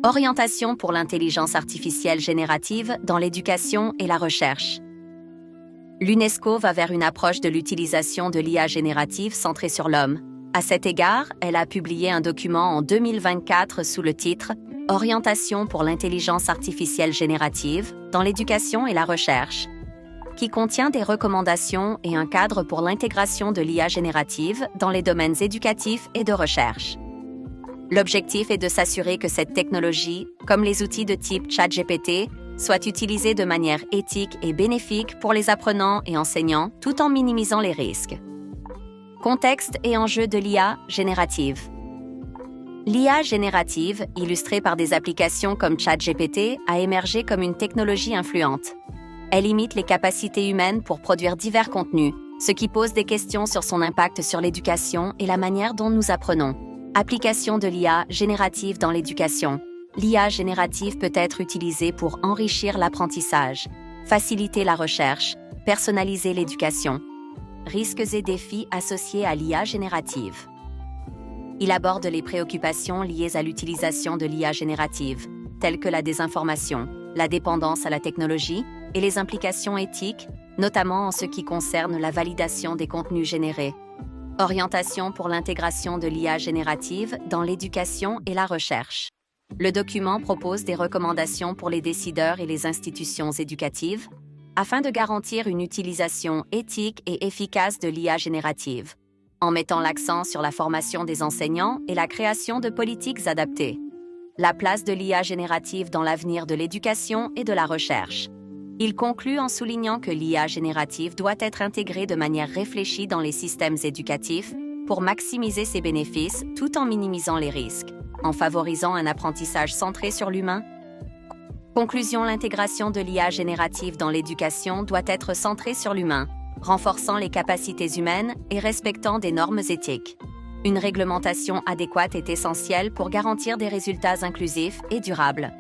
Orientation pour l'intelligence artificielle générative dans l'éducation et la recherche. L'UNESCO va vers une approche de l'utilisation de l'IA générative centrée sur l'homme. À cet égard, elle a publié un document en 2024 sous le titre « Orientation pour l'intelligence artificielle générative dans l'éducation et la recherche », qui contient des recommandations et un cadre pour l'intégration de l'IA générative dans les domaines éducatifs et de recherche. L'objectif est de s'assurer que cette technologie, comme les outils de type ChatGPT, soit utilisée de manière éthique et bénéfique pour les apprenants et enseignants, tout en minimisant les risques. Contexte et enjeux de l'IA générative. L'IA générative, illustrée par des applications comme ChatGPT, a émergé comme une technologie influente. Elle imite les capacités humaines pour produire divers contenus, ce qui pose des questions sur son impact sur l'éducation et la manière dont nous apprenons. Application de l'IA générative dans l'éducation. L'IA générative peut être utilisée pour enrichir l'apprentissage, faciliter la recherche, personnaliser l'éducation. Risques et défis associés à l'IA générative. Il aborde les préoccupations liées à l'utilisation de l'IA générative, telles que la désinformation, la dépendance à la technologie et les implications éthiques, notamment en ce qui concerne la validation des contenus générés. Orientation pour l'intégration de l'IA générative dans l'éducation et la recherche. Le document propose des recommandations pour les décideurs et les institutions éducatives afin de garantir une utilisation éthique et efficace de l'IA générative, en mettant l'accent sur la formation des enseignants et la création de politiques adaptées. La place de l'IA générative dans l'avenir de l'éducation et de la recherche. Il conclut en soulignant que l'IA générative doit être intégrée de manière réfléchie dans les systèmes éducatifs pour maximiser ses bénéfices tout en minimisant les risques, en favorisant un apprentissage centré sur l'humain. Conclusion: l'intégration de l'IA générative dans l'éducation doit être centrée sur l'humain, renforçant les capacités humaines et respectant des normes éthiques. Une réglementation adéquate est essentielle pour garantir des résultats inclusifs et durables.